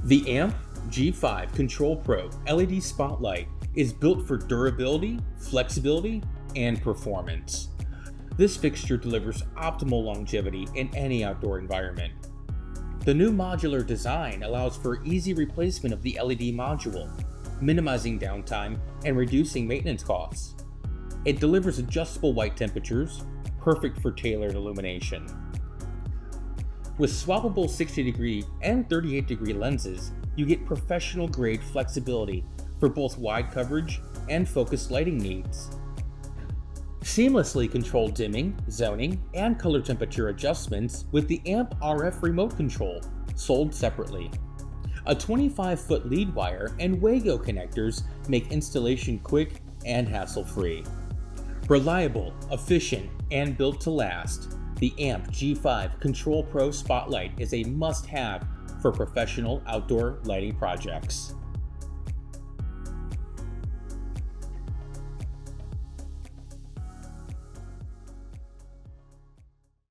The AMP G5 ControlPro LED Spotlight is built for durability, flexibility, and performance. This fixture delivers optimal longevity in any outdoor environment. The new modular design allows for easy replacement of the LED module, minimizing downtime and reducing maintenance costs. It delivers adjustable white temperatures, perfect for tailored illumination. With swappable 60-degree and 38-degree lenses, you get professional-grade flexibility for both wide coverage and focused lighting needs. Seamlessly control dimming, zoning, and color temperature adjustments with the AMP RF Remote Control, sold separately. A 25-foot lead wire and Wago connectors make installation quick and hassle-free. Reliable, efficient, and built to last, the AMP G5 ControlPro Spotlight is a must-have for professional outdoor lighting projects.